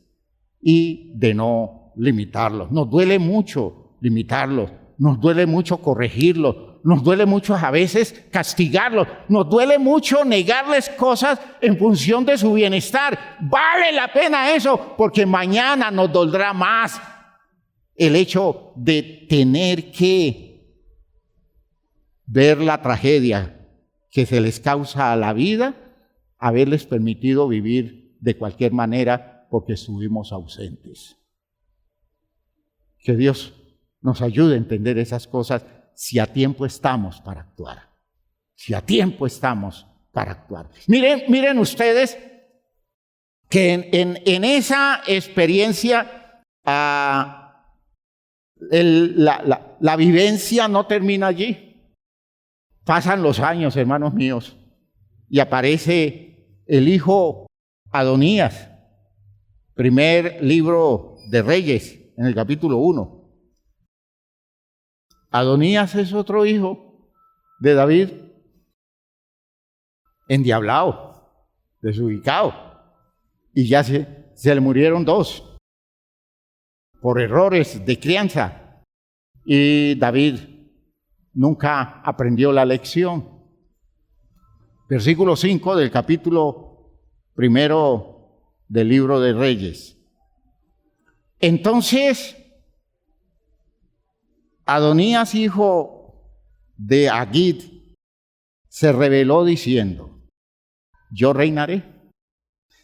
S1: y de no limitarlos. Nos duele mucho limitarlos, nos duele mucho corregirlos, nos duele mucho a veces castigarlos, nos duele mucho negarles cosas en función de su bienestar. Vale la pena eso, porque mañana nos dolerá más el hecho de tener que ver la tragedia que se les causa a la vida, haberles permitido vivir de cualquier manera porque estuvimos ausentes. Que Dios nos ayude a entender esas cosas si a tiempo estamos para actuar. Si a tiempo estamos para actuar. Miren ustedes que en esa experiencia la vivencia no termina allí. Pasan los años, hermanos míos, y aparece el hijo Adonías, primer libro de Reyes, en el capítulo 1. Adonías es otro hijo de David, endiablado, desubicado, y ya se le murieron dos por errores de crianza, y David nunca aprendió la lección. Versículo 5 del capítulo 1 del libro de Reyes. Entonces, Adonías, hijo de Agit, se rebeló diciendo: yo reinaré.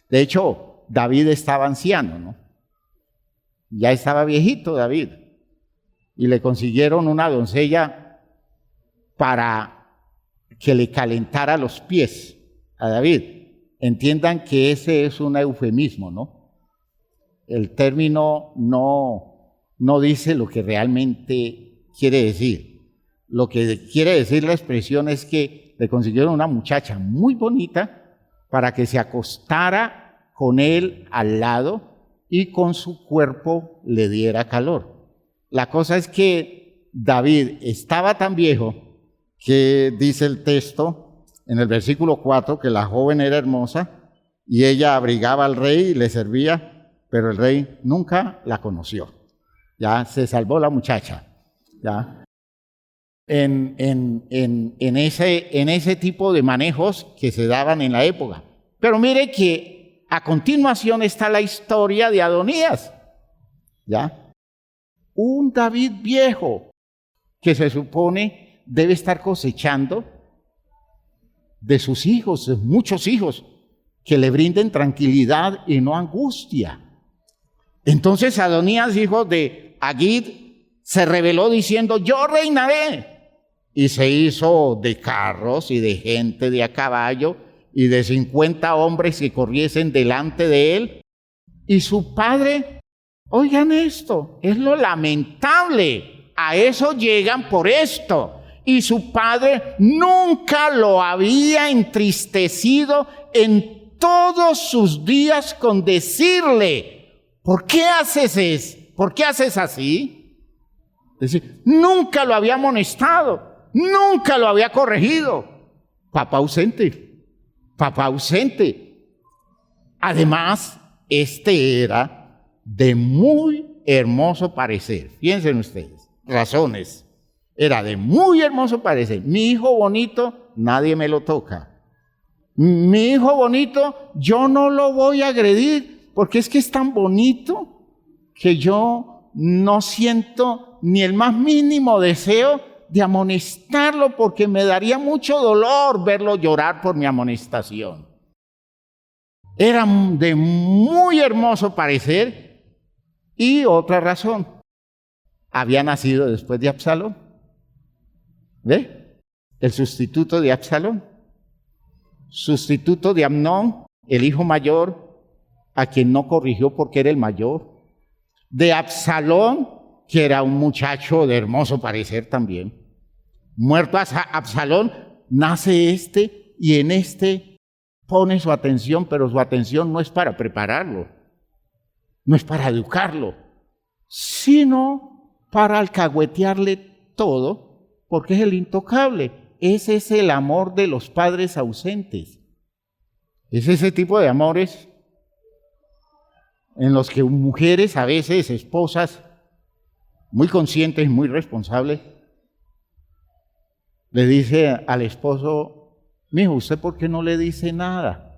S1: De hecho, David estaba anciano, ¿no? Ya estaba viejito David. Y le consiguieron una doncella para que le calentara los pies a David. Entiendan que ese es un eufemismo, ¿no? El término no dice lo que realmente quiere decir. Lo que quiere decir la expresión es que le consiguieron una muchacha muy bonita para que se acostara con él al lado y con su cuerpo le diera calor. La cosa es que David estaba tan viejo que dice el texto en el versículo 4 que la joven era hermosa y ella abrigaba al rey y le servía, pero el rey nunca la conoció. Ya se salvó la muchacha. Ya. En ese tipo de manejos que se daban en la época. Pero mire que a continuación está la historia de Adonías. ¿Ya? Un David viejo que se supone debe estar cosechando de sus hijos, de muchos hijos, que le brinden tranquilidad y no angustia. Entonces Adonías, hijo de Agit, se rebeló diciendo: yo reinaré. Y se hizo de carros y de gente de a caballo y de 50 hombres que corriesen delante de él. Y su padre, oigan esto, es lo lamentable, a eso llegan por esto. Y su padre nunca lo había entristecido en todos sus días con decirle: ¿por qué haces eso? ¿Por qué haces así? Es decir, nunca lo había amonestado. Nunca lo había corregido. Papá ausente. Papá ausente. Además, este era de muy hermoso parecer. Piensen ustedes. Razones. Era de muy hermoso parecer. Mi hijo bonito, nadie me lo toca. Mi hijo bonito, yo no lo voy a agredir porque es que es tan bonito que yo no siento ni el más mínimo deseo de amonestarlo porque me daría mucho dolor verlo llorar por mi amonestación. Era de muy hermoso parecer y otra razón, había nacido después de Absalón. ¿Ve? El sustituto de Absalón, sustituto de Amnón, el hijo mayor, a quien no corrigió porque era el mayor, de Absalón, que era un muchacho de hermoso parecer también. Muerto Absalón, nace este y en este pone su atención, pero su atención no es para prepararlo, no es para educarlo, sino para alcahuetearle todo, porque es el intocable. Ese es el amor de los padres ausentes. Es ese tipo de amores en los que mujeres, a veces esposas, muy conscientes y muy responsables, le dice al esposo: mijo, ¿usted por qué no le dice nada?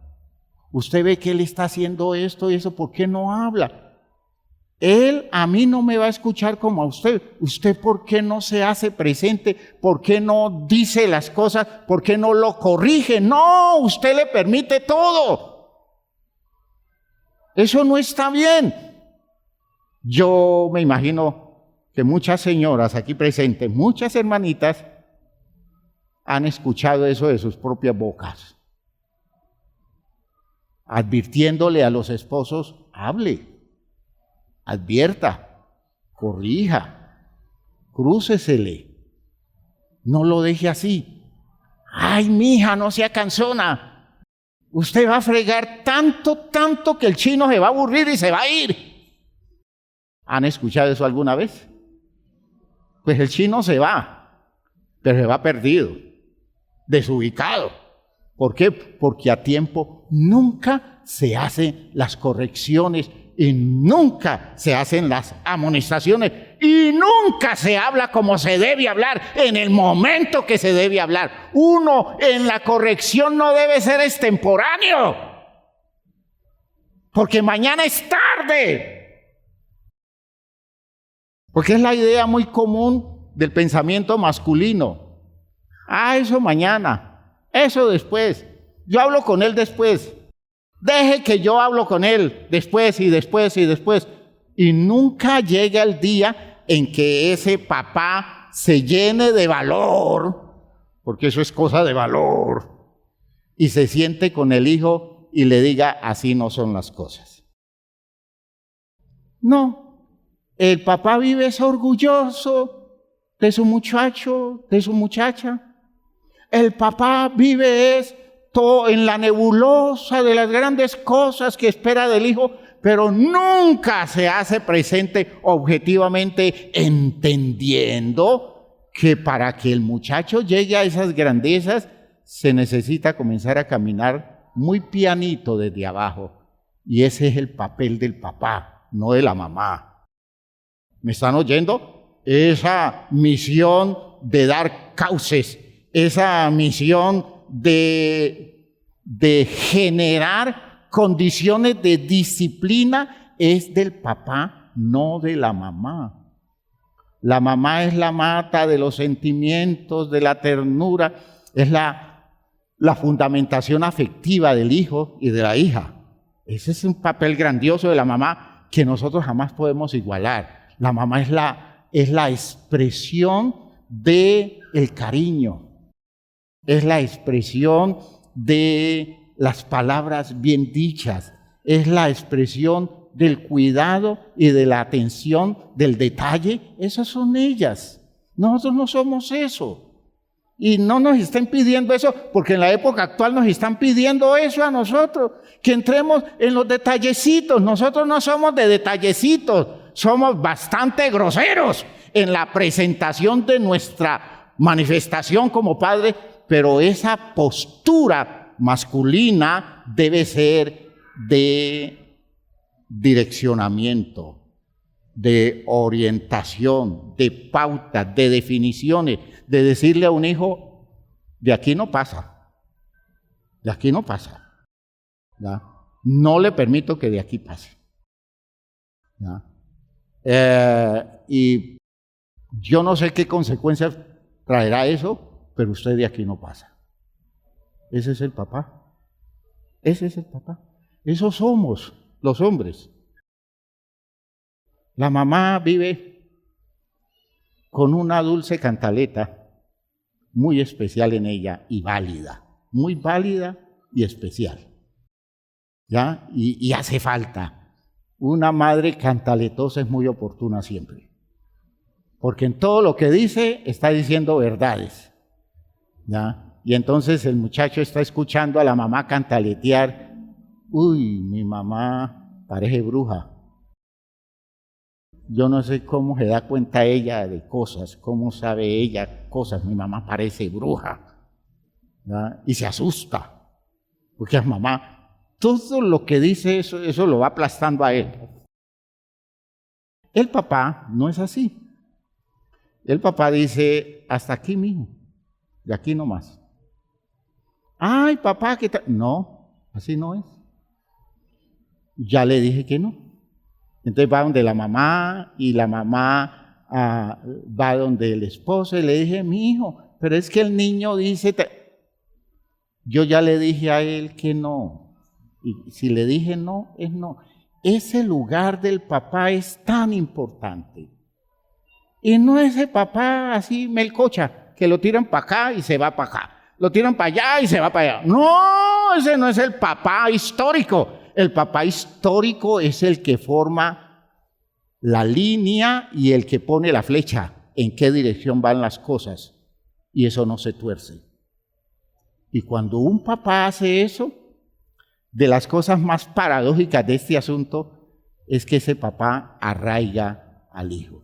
S1: Usted ve que él está haciendo esto y eso, ¿por qué no habla? Él a mí no me va a escuchar como a usted. ¿Usted por qué no se hace presente? ¿Por qué no dice las cosas? ¿Por qué no lo corrige? No, usted le permite todo. Eso no está bien. Yo me imagino que muchas señoras aquí presentes, muchas hermanitas, han escuchado eso de sus propias bocas. Advirtiéndole a los esposos, hable. Advierta, corrija, crúcesele, no lo deje así. Ay, mija, no sea cansona. Usted va a fregar tanto que el chino se va a aburrir y se va a ir. ¿Han escuchado eso alguna vez? Pues el chino se va, pero se va perdido, desubicado. ¿Por qué? Porque a tiempo nunca se hacen las correcciones y nunca se hacen las amonestaciones y nunca se habla como se debe hablar en el momento que se debe hablar. Uno en la corrección no debe ser extemporáneo, porque mañana es tarde. Porque es la idea muy común del pensamiento masculino. Eso mañana, eso después. Yo hablo con él después. Deje que yo hablo con él después y después y después. Y nunca llega el día en que ese papá se llene de valor, porque eso es cosa de valor, y se siente con el hijo y le diga, así no son las cosas. No, el papá vive es orgulloso de su muchacho, de su muchacha. El papá vive es todo en la nebulosa de las grandes cosas que espera del hijo, pero nunca se hace presente objetivamente, entendiendo que para que el muchacho llegue a esas grandezas se necesita comenzar a caminar muy pianito desde abajo, y ese es el papel del papá, no de la mamá. ¿Me están oyendo? Esa misión de dar cauces, esa misión de generar condiciones de disciplina es del papá, no de la mamá. La mamá es la mata de los sentimientos, de la ternura, es la fundamentación afectiva del hijo y de la hija. Ese es un papel grandioso de la mamá que nosotros jamás podemos igualar. La mamá es la expresión del cariño. Es la expresión de las palabras bien dichas, es la expresión del cuidado y de la atención, del detalle. Esas son ellas. Nosotros no somos eso. Y no nos están pidiendo eso, porque en la época actual nos están pidiendo eso a nosotros, que entremos en los detallecitos. Nosotros no somos de detallecitos, somos bastante groseros en la presentación de nuestra manifestación como padre. Pero esa postura masculina debe ser de direccionamiento, de orientación, de pauta, de definiciones, de decirle a un hijo, de aquí no pasa, de aquí no pasa, ¿ya? No le permito que de aquí pase, ¿ya? Y yo no sé qué consecuencias traerá eso, pero usted de aquí no pasa. Ese es el papá. Ese es el papá. Esos somos los hombres. La mamá vive con una dulce cantaleta muy especial en ella y válida. Muy válida y especial. ¿Ya? Y hace falta. Una madre cantaletosa es muy oportuna siempre. Porque en todo lo que dice está diciendo verdades. ¿Ya? Y entonces el muchacho está escuchando a la mamá cantaletear. Uy, mi mamá parece bruja. Yo no sé cómo se da cuenta ella de cosas, cómo sabe ella cosas. Mi mamá parece bruja. ¿Ya? Y se asusta. Porque la mamá, todo lo que dice eso lo va aplastando a él. El papá no es así. El papá dice, hasta aquí mismo. De aquí nomás. Ay, papá, ¿qué tal? No, así no es. Ya le dije que no. Entonces va donde la mamá y la mamá va donde el esposo y le dije, mi hijo, pero es que el niño dice, yo ya le dije a él que no. Y si le dije no, es no. Ese lugar del papá es tan importante. Y no ese papá así melcocha, que lo tiran para acá y se va para acá. Lo tiran para allá y se va para allá. No, ese no es el papá histórico. El papá histórico es el que forma la línea y el que pone la flecha en qué dirección van las cosas. Y eso no se tuerce. Y cuando un papá hace eso, de las cosas más paradójicas de este asunto es que ese papá arraiga al hijo.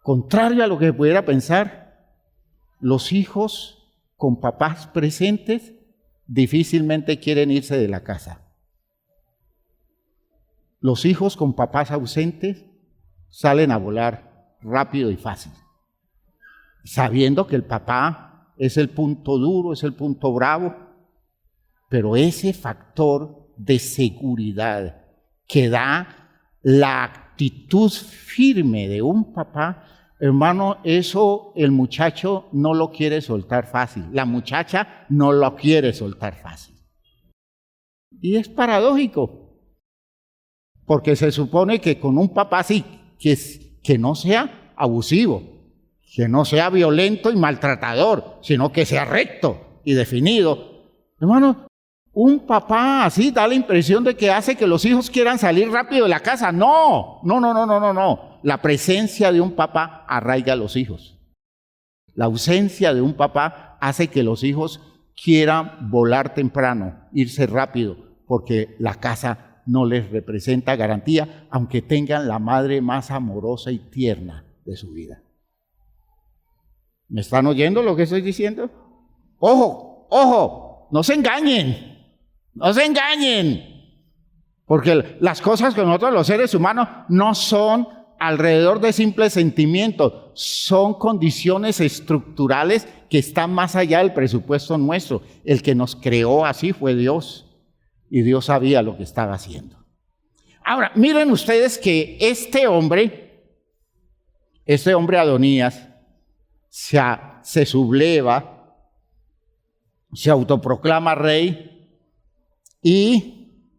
S1: Contrario a lo que se pudiera pensar, los hijos con papás presentes difícilmente quieren irse de la casa. Los hijos con papás ausentes salen a volar rápido y fácil, sabiendo que el papá es el punto duro, es el punto bravo, pero ese factor de seguridad que da la actitud firme de un papá, hermano, eso el muchacho no lo quiere soltar fácil, la muchacha no lo quiere soltar fácil. Y es paradójico, porque se supone que con un papá así, que no sea abusivo, que no sea violento y maltratador, sino que sea recto y definido. Hermano, un papá así da la impresión de que hace que los hijos quieran salir rápido de la casa. No. La presencia de un papá arraiga a los hijos. La ausencia de un papá hace que los hijos quieran volar temprano, irse rápido, porque la casa no les representa garantía, aunque tengan la madre más amorosa y tierna de su vida. ¿Me están oyendo lo que estoy diciendo? Ojo, no se engañen. No se engañen, porque las cosas con nosotros los seres humanos no son alrededor de simples sentimientos, son condiciones estructurales que están más allá del presupuesto nuestro. El que nos creó así fue Dios, y Dios sabía lo que estaba haciendo. Ahora, miren ustedes que este hombre Adonías, se subleva, se autoproclama rey, y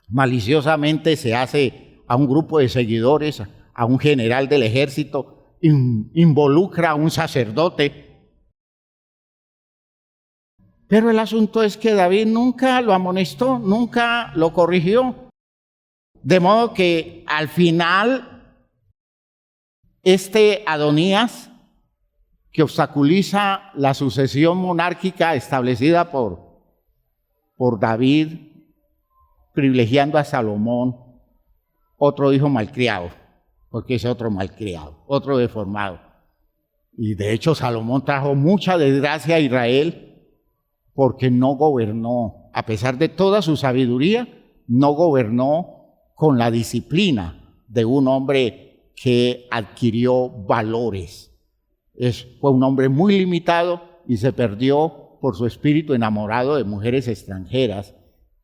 S1: maliciosamente se hace a un grupo de seguidores, a un general del ejército, involucra a un sacerdote. Pero el asunto es que David nunca lo amonestó, nunca lo corrigió. De modo que al final, este Adonías, que obstaculiza la sucesión monárquica establecida por David, privilegiando a Salomón, otro hijo malcriado, porque es otro malcriado, otro deformado. Y de hecho Salomón trajo mucha desgracia a Israel porque no gobernó, a pesar de toda su sabiduría, no gobernó con la disciplina de un hombre que adquirió valores. Fue un hombre muy limitado y se perdió por su espíritu enamorado de mujeres extranjeras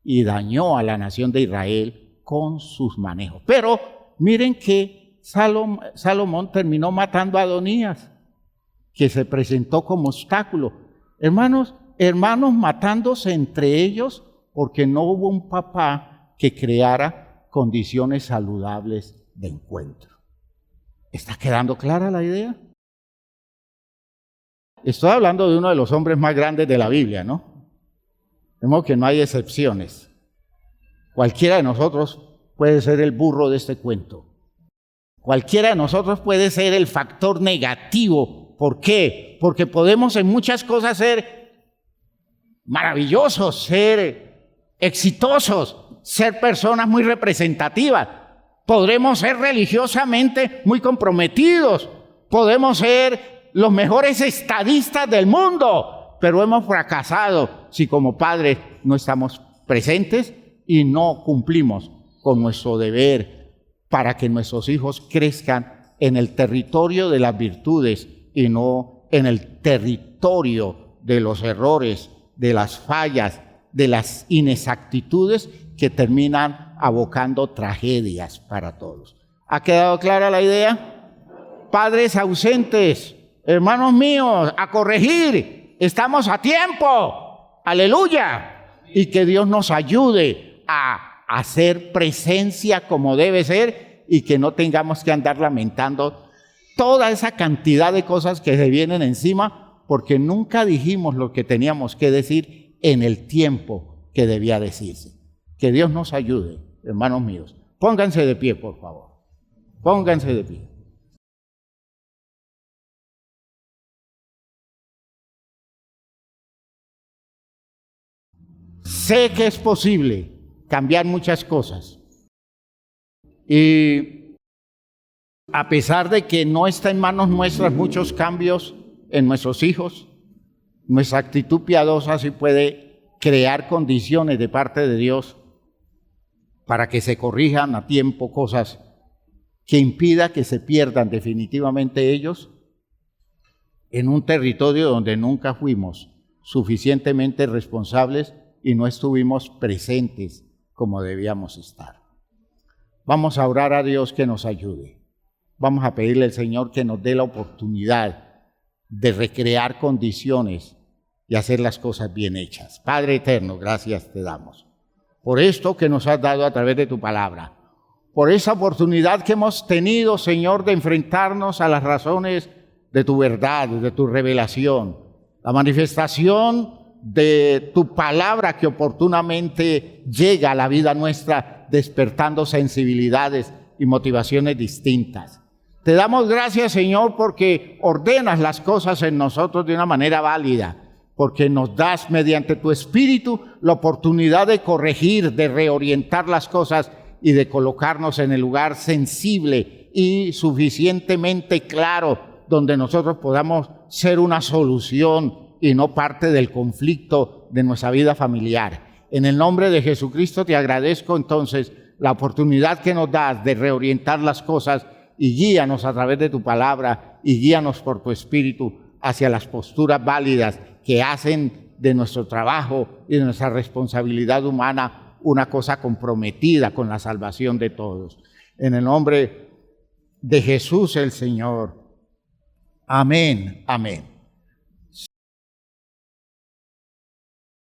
S1: y dañó a la nación de Israel con sus manejos. Pero miren que Salomón terminó matando a Adonías, que se presentó como obstáculo. Hermanos matándose entre ellos porque no hubo un papá que creara condiciones saludables de encuentro. ¿Está quedando clara la idea? Estoy hablando de uno de los hombres más grandes de la Biblia, ¿no? De modo que no hay excepciones. Cualquiera de nosotros puede ser el burro de este cuento. Cualquiera de nosotros puede ser el factor negativo. ¿Por qué? Porque podemos en muchas cosas ser maravillosos, ser exitosos, ser personas muy representativas. Podremos ser religiosamente muy comprometidos. Podemos ser los mejores estadistas del mundo, pero hemos fracasado si como padres no estamos presentes y no cumplimos con nuestro deber para que nuestros hijos crezcan en el territorio de las virtudes y no en el territorio de los errores, de las fallas, de las inexactitudes que terminan abocando tragedias para todos. ¿Ha quedado clara la idea? Padres ausentes, hermanos míos, a corregir. Estamos a tiempo. Aleluya. Y que Dios nos ayude a hacer presencia como debe ser y que no tengamos que andar lamentando toda esa cantidad de cosas que se vienen encima porque nunca dijimos lo que teníamos que decir en el tiempo que debía decirse. Que Dios nos ayude, hermanos míos. Pónganse de pie, por favor. Pónganse de pie. Sé que es posible cambiar muchas cosas. Y a pesar de que no está en manos nuestras muchos cambios en nuestros hijos, nuestra actitud piadosa sí puede crear condiciones de parte de Dios para que se corrijan a tiempo cosas que impida que se pierdan definitivamente ellos en un territorio donde nunca fuimos suficientemente responsables y no estuvimos presentes como debíamos estar. Vamos a orar a Dios que nos ayude. Vamos a pedirle al Señor que nos dé la oportunidad de recrear condiciones y hacer las cosas bien hechas. Padre eterno, gracias te damos por esto que nos has dado a través de tu palabra, por esa oportunidad que hemos tenido, Señor, de enfrentarnos a las razones de tu verdad, de tu revelación, la manifestación de tu palabra que oportunamente llega a la vida nuestra, despertando sensibilidades y motivaciones distintas. Te damos gracias, Señor, porque ordenas las cosas en nosotros de una manera válida, porque nos das mediante tu Espíritu la oportunidad de corregir, de reorientar las cosas y de colocarnos en el lugar sensible y suficientemente claro donde nosotros podamos ser una solución y no parte del conflicto de nuestra vida familiar. En el nombre de Jesucristo te agradezco entonces la oportunidad que nos das de reorientar las cosas y guíanos a través de tu palabra y guíanos por tu Espíritu hacia las posturas válidas que hacen de nuestro trabajo y de nuestra responsabilidad humana una cosa comprometida con la salvación de todos. En el nombre de Jesús el Señor. Amén, amén.